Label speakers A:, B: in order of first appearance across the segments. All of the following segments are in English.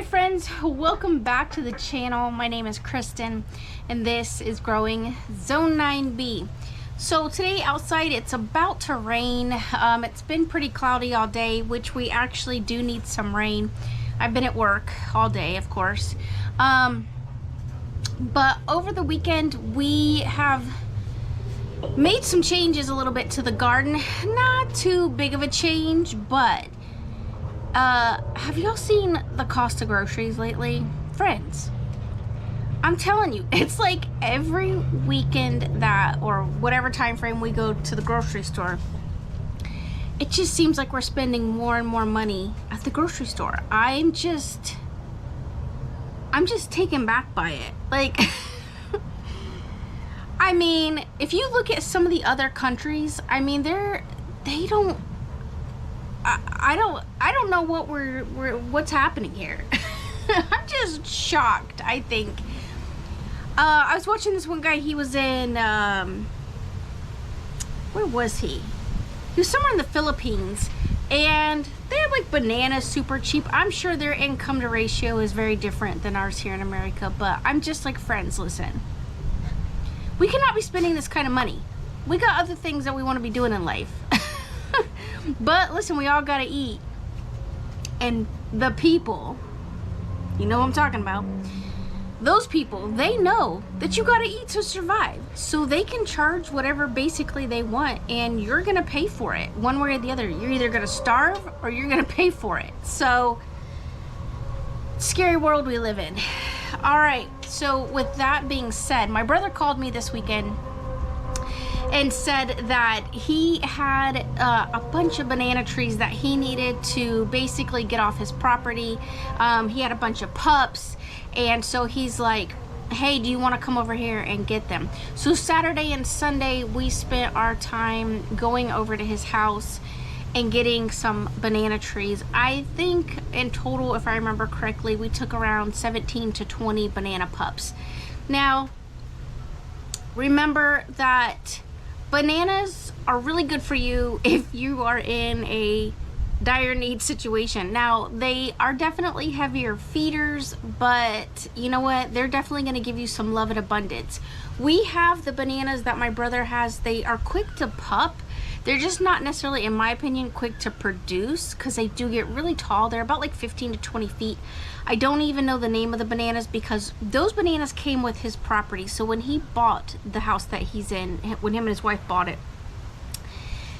A: Hi friends, welcome back to the channel. My name is Kristen and this is Growing Zone 9B. So today outside it's about to rain. It's been pretty cloudy all day, which we actually do need some rain. I've been at work all day, of course. But over the weekend we have made some changes a little bit to the garden. Not too big of a change, but have y'all seen the cost of groceries lately? Friends, I'm telling you, it's like every weekend that, or whatever time frame we go to the grocery store, it just seems like we're spending more and more money at the grocery store. I'm just taken back by it. Like, I mean, if you look at some of the other countries, I mean, they don't, I don't know what's happening here. I'm just shocked, I think. I was watching this one guy, he was in, where was he? He was somewhere in the Philippines, and they had like bananas super cheap. I'm sure their income to ratio is very different than ours here in America, but I'm just like, friends, listen. We cannot be spending this kind of money. We got other things that we want to be doing in life. But listen, we all gotta eat. And the people, you know what I'm talking about, those people, they know that you gotta eat to survive. So they can charge whatever basically they want, and you're gonna pay for it one way or the other. You're either gonna starve or you're gonna pay for it. So, scary world we live in. All right, so with that being said, my brother called me this weekend and said that he had a bunch of banana trees that he needed to basically get off his property. He had a bunch of pups, and so he's like, hey, do you want to come over here and get them? So Saturday and Sunday we spent our time going over to his house and getting some banana trees. I think in total, if I remember correctly, we took around 17 to 20 banana pups. Now, remember that bananas are really good for you if you are in a dire need situation. Now, they are definitely heavier feeders, but you know what? They're definitely going to give you some love and abundance. We have the bananas that my brother has. They are quick to pup. They're just not necessarily, in my opinion, quick to produce because they do get really tall. They're about like 15 to 20 feet. I don't even know the name of the bananas because those bananas came with his property. So when he bought the house that he's in, when him and his wife bought it,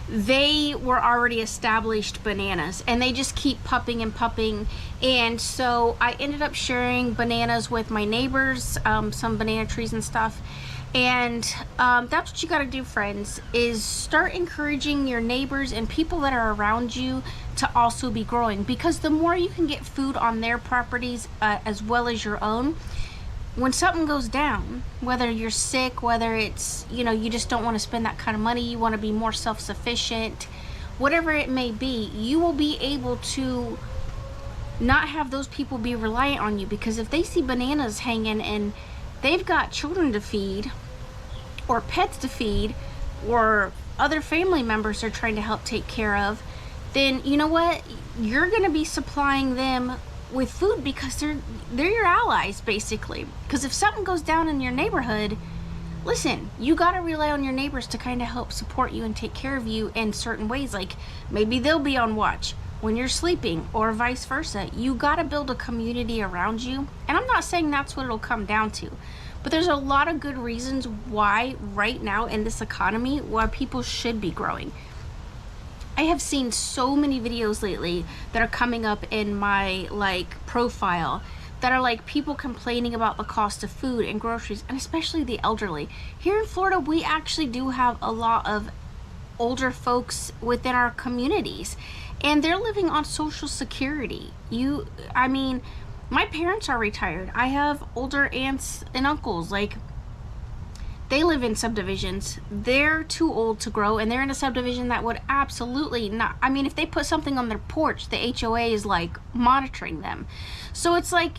A: they were already established bananas and they just keep pupping and pupping. And so I ended up sharing bananas with my neighbors, some banana trees and stuff. And that's what you got to do, friends, is start encouraging your neighbors and people that are around you to also be growing, because the more you can get food on their properties as well as your own, when something goes down, whether you're sick, whether it's, you know, you just don't want to spend that kind of money, you want to be more self-sufficient, whatever it may be, you will be able to not have those people be reliant on you. Because if they see bananas hanging and they've got children to feed or pets to feed or other family members they're trying to help take care of, then you know what, you're going to be supplying them with food because they're your allies basically. Because if something goes down in your neighborhood, listen, you got to rely on your neighbors to kind of help support you and take care of you in certain ways. Like maybe they'll be on watch when you're sleeping or vice versa. You got to build a community around you. And I'm not saying that's what it'll come down to, but there's a lot of good reasons why right now in this economy, why people should be growing. I have seen so many videos lately that are coming up in my like profile that are like people complaining about the cost of food and groceries, and especially the elderly. Here in Florida, we actually do have a lot of older folks within our communities, and they're living on Social Security. I mean, my parents are retired. I have older aunts and uncles, like they live in subdivisions. They're too old to grow, and they're in a subdivision that would absolutely not, I mean, if they put something on their porch, the HOA is like monitoring them. So it's like,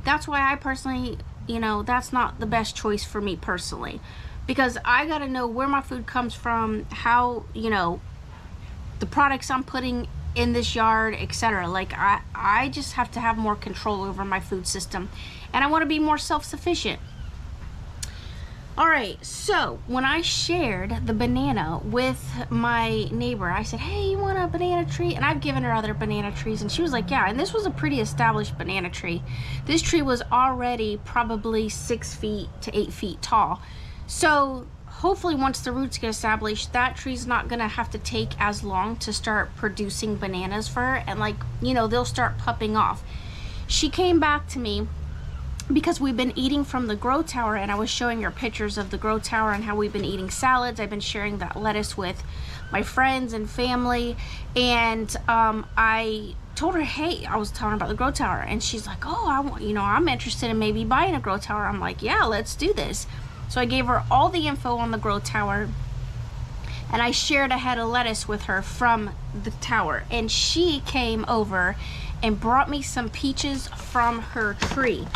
A: that's why I personally, you know, that's not the best choice for me personally, because I gotta know where my food comes from, how, you know, the products I'm putting in this yard, etc. Like I just have to have more control over my food system, and I want to be more self-sufficient. All right, so when I shared the banana with my neighbor, I said, hey, you want a banana tree? And I've given her other banana trees, and she was like, yeah. And this was a pretty established banana tree. This tree was already probably 6 feet to 8 feet tall. So hopefully once the roots get established, that tree's not gonna have to take as long to start producing bananas for her, and like, you know, they'll start popping off. She came back to me because we've been eating from the grow tower, and I was showing her pictures of the grow tower and how we've been eating salads. I've been sharing that lettuce with my friends and family, and I told her, hey, I was telling her about the grow tower, and she's like, oh, I want, you know, I'm interested in maybe buying a grow tower. I'm like, yeah, let's do this. So I gave her all the info on the grow tower, and I shared a head of lettuce with her from the tower, and she came over and brought me some peaches from her tree.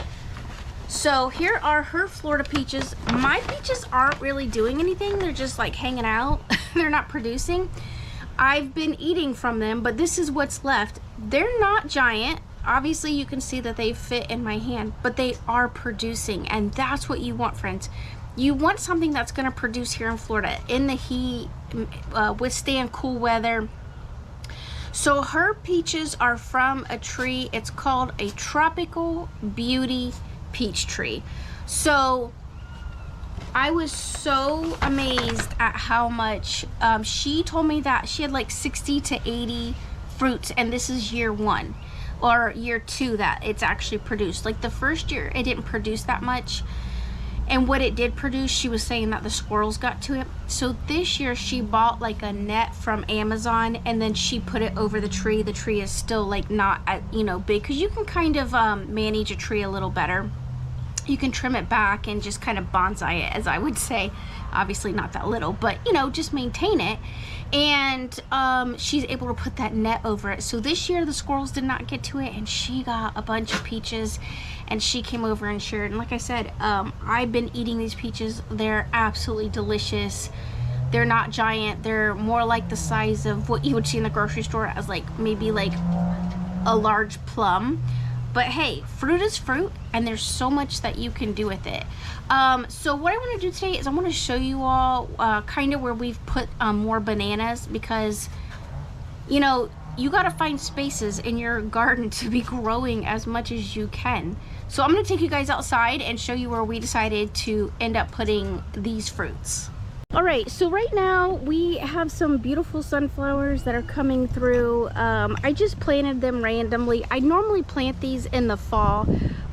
A: So here are her Florida peaches. My peaches aren't really doing anything. They're just like hanging out. They're not producing. I've been eating from them, but this is what's left. They're not giant. Obviously you can see that they fit in my hand, but they are producing, and that's what you want, friends. You want something that's going to produce here in Florida in the heat, withstand cool weather. So her peaches are from a tree. It's called a tropical beauty peach tree. So I was so amazed at how much she told me that she had like 60 to 80 fruits, and this is year 1 or year 2 that it's actually produced. Like the first year it didn't produce that much, and what it did produce, she was saying that the squirrels got to it. So this year she bought like a net from Amazon, and then she put it over the tree. The tree is still like not at, you know, big, because you can kind of manage a tree a little better. You can trim it back and just kind of bonsai it, as I would say. Obviously not that little, but you know, just maintain it. And she's able to put that net over it. So this year the squirrels did not get to it, and she got a bunch of peaches, and she came over and shared. And like I said, I've been eating these peaches. They're absolutely delicious. They're not giant. They're more like the size of what you would see in the grocery store, as like maybe like a large plum. But hey, fruit is fruit, and there's so much that you can do with it. So what I want to do today is I want to show you all kind of where we've put more bananas, because you know, you got to find spaces in your garden to be growing as much as you can. So I'm going to take you guys outside and show you where we decided to end up putting these fruits. All right, so right now we have some beautiful sunflowers that are coming through. I just planted them randomly. I normally plant these in the fall,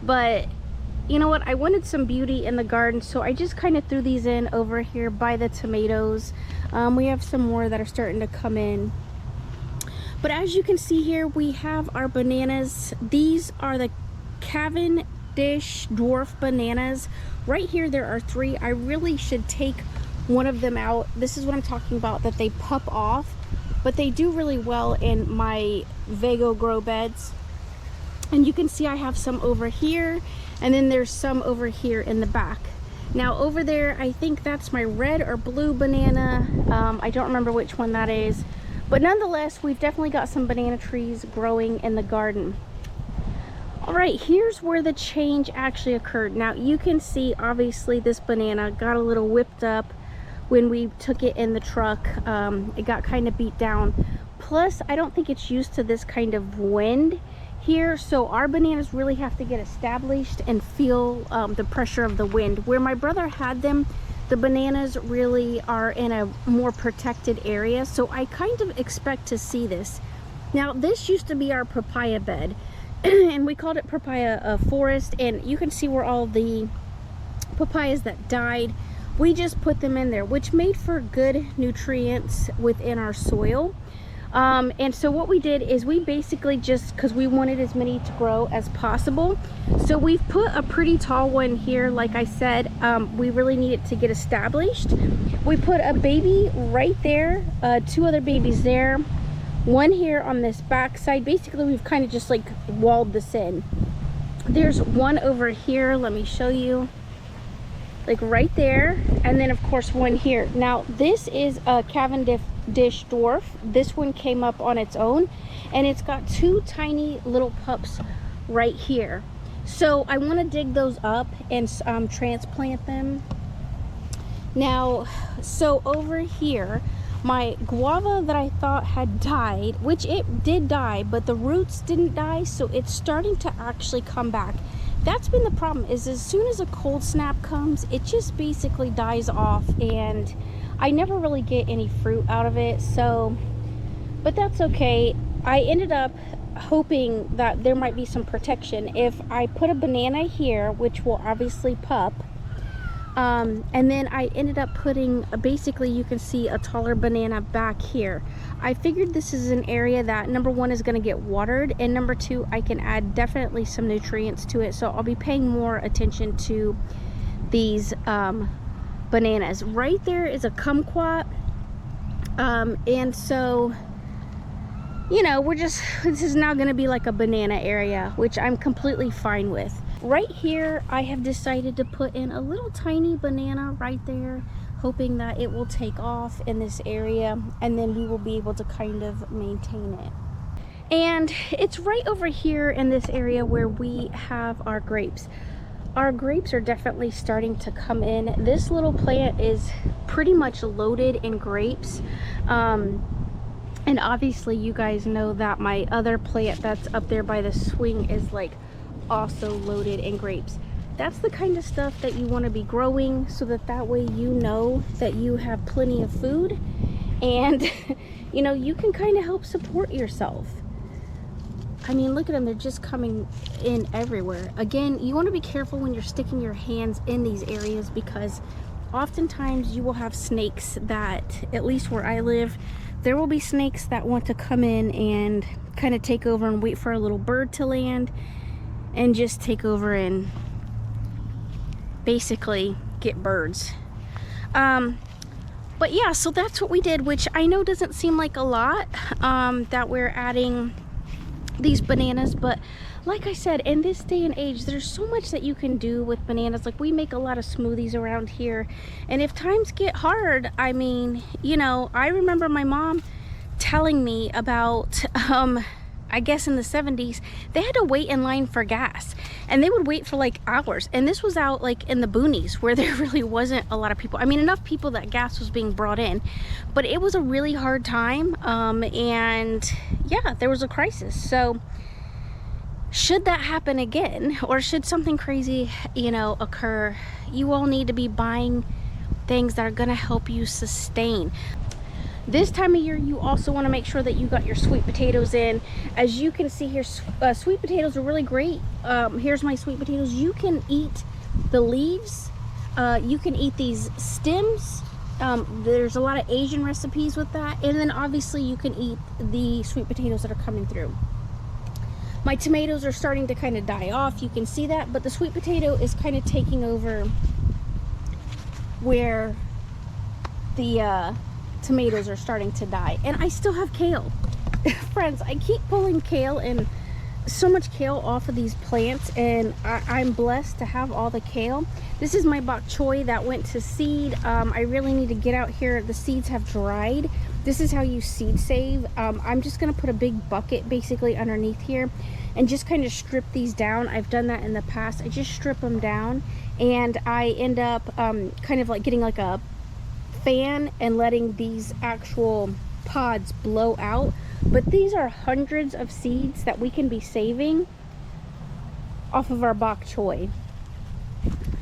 A: but you know what? I wanted some beauty in the garden, so I just kind of threw these in over here by the tomatoes. We have some more that are starting to come in. But as you can see here, we have our bananas. These are the Cavendish dwarf bananas. Right here there are 3. I really should take one of them out. This is what I'm talking about, that they pup off, but they do really well in my Vago grow beds. And you can see I have some over here, and then there's some over here in the back. Now over there, I think that's my red or blue banana. I don't remember which one that is, but nonetheless, we've definitely got some banana trees growing in the garden. All right, here's where the change actually occurred. Now you can see, obviously this banana got a little whipped up when we took it in the truck. It got kind of beat down. Plus, I don't think it's used to this kind of wind here, so our bananas really have to get established and feel the pressure of the wind. Where my brother had them, the bananas really are in a more protected area, so I kind of expect to see this. Now, this used to be our papaya bed, and we called it papaya forest, and you can see where all the papayas that died, we just put them in there, which made for good nutrients within our soil. And so what we did is we basically just, because we wanted as many to grow as possible, so we've put a pretty tall one here. Like I said, we really need it to get established. We put a baby right there, 2 other babies there, 1 here on this back side. Basically, we've kind of just like walled this in. There's 1 over here, let me show you, like right there, and then of course 1 here. Now this is a dish dwarf. This one came up on its own, and it's got 2 tiny little pups right here. So I want to dig those up and transplant them. Now, so over here, my guava that I thought had died, which it did die, but the roots didn't die, so it's starting to actually come back. That's been the problem, is as soon as a cold snap comes, it just basically dies off, and I never really get any fruit out of it. So, but that's okay. I ended up hoping that there might be some protection if I put a banana here, which will obviously pup, and then I ended up putting basically, you can see a taller banana back here. I figured this is an area that, number one, is going to get watered, and number two, I can add definitely some nutrients to it. So I'll be paying more attention to these bananas. Right there is a kumquat, and so, you know, this is now going to be like a banana area, which I'm completely fine with. Right here, I have decided to put in a little tiny banana right there, hoping that it will take off in this area, and then we will be able to kind of maintain it. And it's right over here in this area where we have our grapes. Our grapes are definitely starting to come in. This little plant is pretty much loaded in grapes. And obviously you guys know that my other plant that's up there by the swing is like also loaded in grapes. That's the kind of stuff that you want to be growing, so that way you know that you have plenty of food, and you know, you can kind of help support yourself. I mean, look at them, they're just coming in everywhere. Again, you want to be careful when you're sticking your hands in these areas, because oftentimes you will have snakes that, at least where I live, there will be snakes that want to come in and kind of take over and wait for a little bird to land and just take over and basically get birds. But yeah, so that's what we did, which I know doesn't seem like a lot, that we're adding these bananas, but like I said, in this day and age, there's so much that you can do with bananas. Like, we make a lot of smoothies around here, and if times get hard, I mean, you know, I remember my mom telling me about I guess in the 70s, they had to wait in line for gas, and they would wait for like hours. And this was out like in the boonies where there really wasn't a lot of people. I mean, enough people that gas was being brought in, but it was a really hard time. And yeah, there was a crisis. So should that happen again, or should something crazy, you know, occur, you all need to be buying things that are going to help you sustain. This time of year, you also want to make sure that you got your sweet potatoes in. As you can see here, sweet potatoes are really great. Here's my sweet potatoes. You can eat the leaves. You can eat these stems. There's a lot of Asian recipes with that. And then obviously you can eat the sweet potatoes that are coming through. My tomatoes are starting to kind of die off. You can see that. But the sweet potato is kind of taking over where the tomatoes are starting to die. And I still have kale. Friends, I keep pulling kale and so much kale off of these plants, and I'm blessed to have all the kale. This is my bok choy that went to seed. I really need to get out here. The seeds have dried. This is how you seed save. I'm just gonna put a big bucket basically underneath here and just kind of strip these down. I've done that in the past. I just strip them down, and I end up kind of like getting like a fan and letting these actual pods blow out. But these are hundreds of seeds that we can be saving off of our bok choy.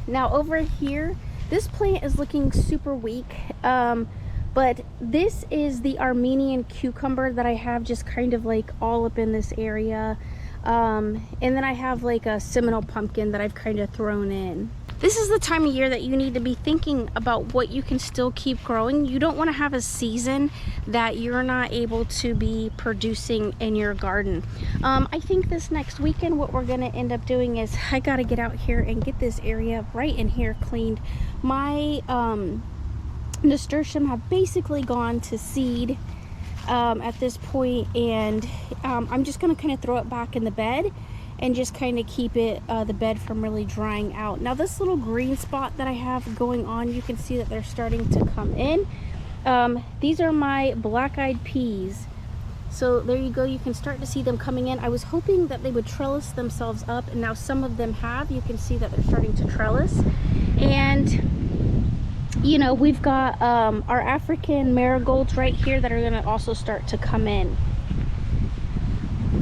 A: Now over here, this plant is looking super weak, but this is the Armenian cucumber that I have just kind of like all up in this area, and then I have like a Seminole pumpkin that I've kind of thrown in. This is the time of year that you need to be thinking about what you can still keep growing. You don't want to have a season that you're not able to be producing in your garden. I think this next weekend what we're going to end up doing is I got to get out here and get this area right in here cleaned. My nasturtium have basically gone to seed at this point, and I'm just going to kind of throw it back in the bed and just kind of keep it the bed from really drying out. Now this little green spot that I have going on, you can see that they're starting to come in. These are my black-eyed peas. So there you go, you can start to see them coming in. I was hoping that they would trellis themselves up, and now some of them have. You can see that they're starting to trellis. And you know, we've got our African marigolds right here that are going to also start to come in.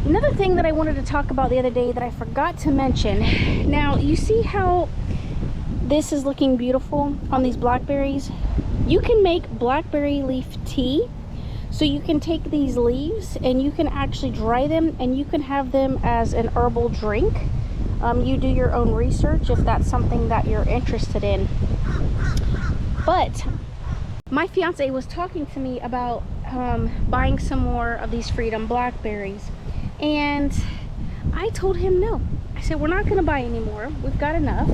A: Another thing that I wanted to talk about the other day that I forgot to mention. Now, you see how this is looking beautiful on these blackberries? You can make blackberry leaf tea. So you can take these leaves and you can actually dry them and you can have them as an herbal drink. You do your own research if that's something that you're interested in. But my fiance was talking to me about buying some more of these Freedom blackberries. And I told him no. I said, we're not going to buy any more. We've got enough.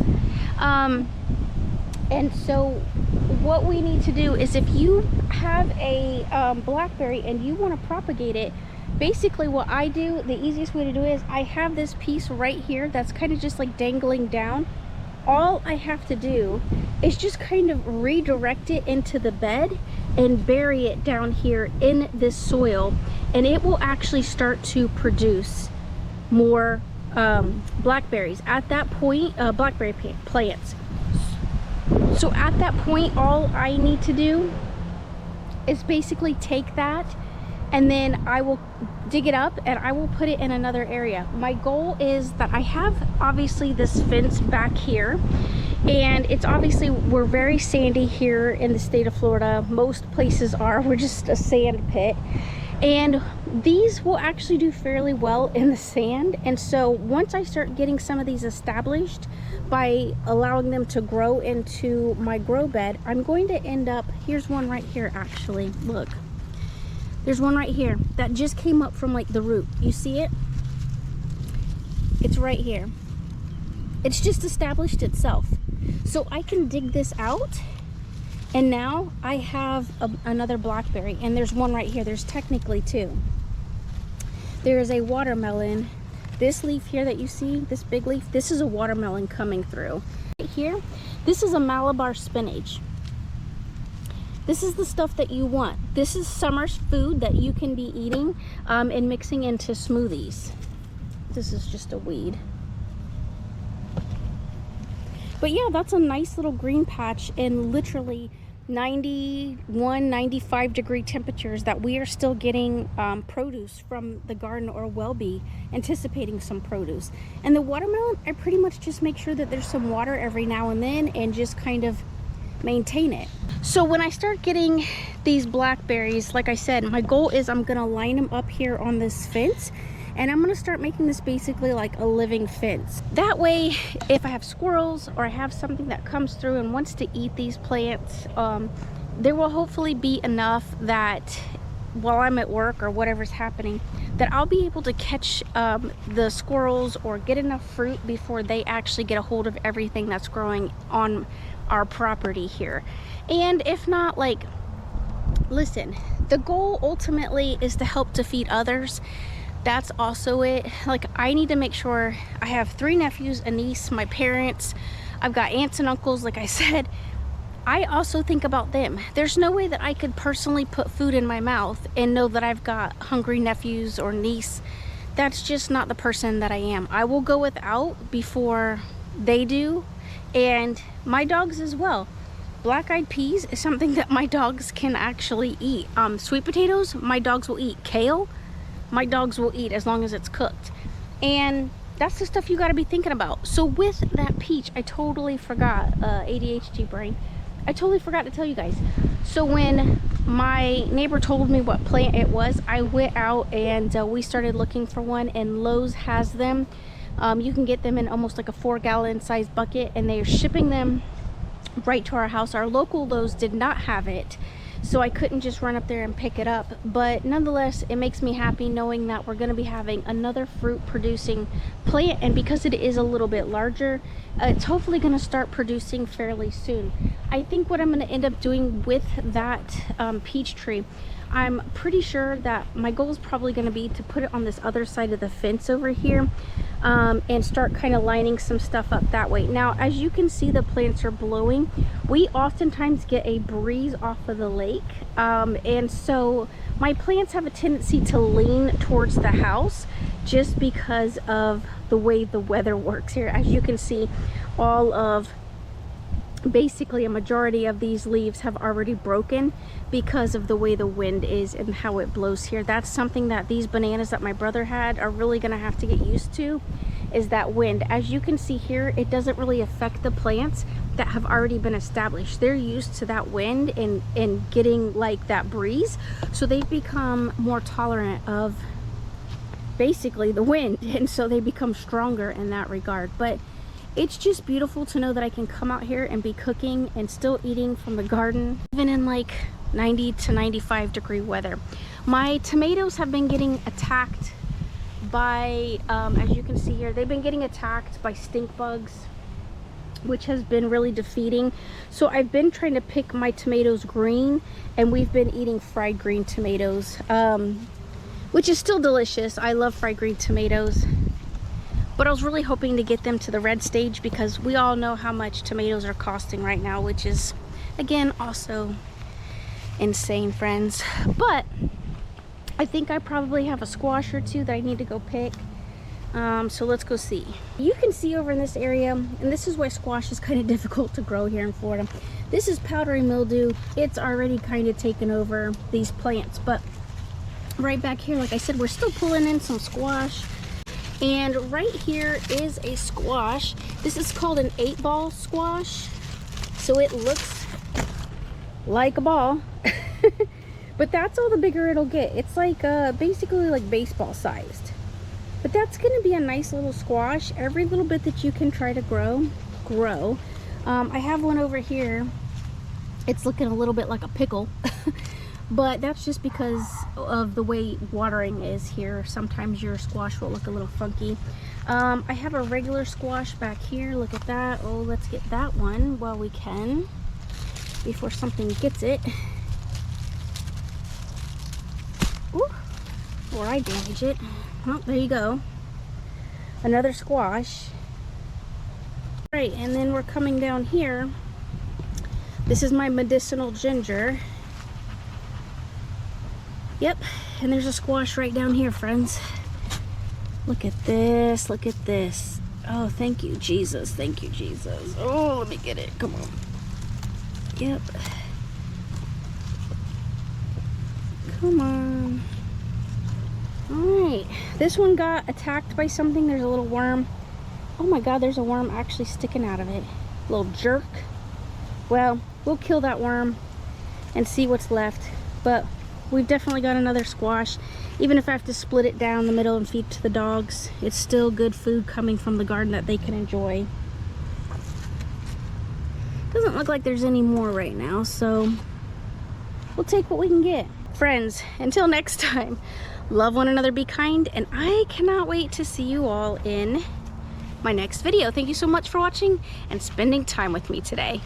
A: And so what we need to do is, if you have a blackberry and you want to propagate it, basically what I do, the easiest way to do it is I have this piece right here that's kind of just like dangling down. All I have to do is just kind of redirect it into the bed and bury it down here in this soil, and it will actually start to produce more blackberries. At that point, blackberry plants. So at that point, all I need to do is basically take that, and then I will dig it up and I will put it in another area. My goal is that I have obviously this fence back here, and it's obviously, we're very sandy here in the state of Florida. Most places are. We're just a sand pit. And these will actually do fairly well in the sand. And so once I start getting some of these established by allowing them to grow into my grow bed, I'm going to end up, here's one right here actually, look. There's one right here that just came up from like the root. You see it? It's right here. It's just established itself. So I can dig this out, and now I have another blackberry, and there's one right here. There's technically two. There is a watermelon. This leaf here that you see, this big leaf, this is a watermelon coming through. Right here, this is a Malabar spinach. This is the stuff that you want. This is summer food that you can be eating and mixing into smoothies. This is just a weed. But yeah, that's a nice little green patch in literally 91, 95 degree temperatures that we are still getting produce from the garden, or will be anticipating some produce. And the watermelon, I pretty much just make sure that there's some water every now and then and just kind of maintain it. So when I start getting these blackberries, like I said, my goal is I'm gonna line them up here on this fence, and I'm gonna start making this basically like a living fence. That way, if I have squirrels or I have something that comes through and wants to eat these plants, there will hopefully be enough that while I'm at work or whatever's happening, that I'll be able to catch the squirrels or get enough fruit before they actually get a hold of everything that's growing on our property here. And if not, like, listen, the goal ultimately is to help to feed others. That's also it. Like, I need to make sure I have 3 nephews, a niece, my parents, I've got aunts and uncles, like I said. I also think about them. There's no way that I could personally put food in my mouth and know that I've got hungry nephews or niece. That's just not the person that I am. I will go without before they do, and my dogs as well. Black-eyed peas is something that my dogs can actually eat. Sweet potatoes, my dogs will eat. Kale, my dogs will eat as long as it's cooked. And that's the stuff you got to be thinking about. So with that peach, I totally forgot, ADHD brain, I totally forgot to tell you guys. So when my neighbor told me what plant it was, I went out and we started looking for one, and Lowe's has them. You can get them in almost like a 4-gallon size bucket, and they are shipping them right to our house. Our local Lowe's did not have it, so I couldn't just run up there and pick it up. But nonetheless, it makes me happy knowing that we're going to be having another fruit producing plant, and because it is a little bit larger, it's hopefully going to start producing fairly soon. I think what I'm going to end up doing with that peach tree, I'm pretty sure that my goal is probably going to be to put it on this other side of the fence over here. and start kind of lining some stuff up that way. Now, as you can see, the plants are blowing. We oftentimes get a breeze off of the lake, and so my plants have a tendency to lean towards the house just because of the way the weather works here. As you can see, basically a majority of these leaves have already broken because of the way the wind is and how it blows here. That's something that these bananas that my brother had are really going to have to get used to, is that wind. As you can see here, it doesn't really affect the plants that have already been established. They're used to that wind and getting like that breeze, so they've become more tolerant of basically the wind, and so they become stronger in that regard. But it's just beautiful to know that I can come out here and be cooking and still eating from the garden, even in like 90 to 95 degree weather. My tomatoes have been getting attacked by, as you can see here, they've been getting attacked by stink bugs, which has been really defeating. So I've been trying to pick my tomatoes green, and we've been eating fried green tomatoes, which is still delicious. I love fried green tomatoes. But I was really hoping to get them to the red stage, because we all know how much tomatoes are costing right now, which is, again, also insane, friends. But I think I probably have a squash or two that I need to go pick. So let's go see. You can see over in this area, and this is why squash is kind of difficult to grow here in Florida. This is powdery mildew. It's already kind of taken over these plants. But right back here, like I said, we're still pulling in some squash. And right here is a squash. This is called an 8-ball squash. So it looks like a ball. But that's all the bigger it'll get. It's like basically like baseball sized. But that's gonna be a nice little squash. Every little bit that you can try to grow. I have one over here. It's looking a little bit like a pickle. But that's just because of the way watering is here. Sometimes your squash will look a little funky. I have a regular squash back here. Look at that. Oh, let's get that one while we can, before something gets it. Ooh, or I damage it. Oh, there you go. Another squash. Right, and then we're coming down here. This is my medicinal ginger. Yep, and there's a squash right down here, friends. Look at this, look at this. Oh, thank you, Jesus, thank you, Jesus. Oh, let me get it, come on. Yep. Come on. All right, this one got attacked by something. There's a little worm. Oh my God, there's a worm actually sticking out of it. Little jerk. Well, we'll kill that worm and see what's left. But we've definitely got another squash. Even if I have to split it down the middle and feed to the dogs, it's still good food coming from the garden that they can enjoy. Doesn't look like there's any more right now, so we'll take what we can get. Friends, until next time, love one another, be kind, and I cannot wait to see you all in my next video. Thank you so much for watching and spending time with me today.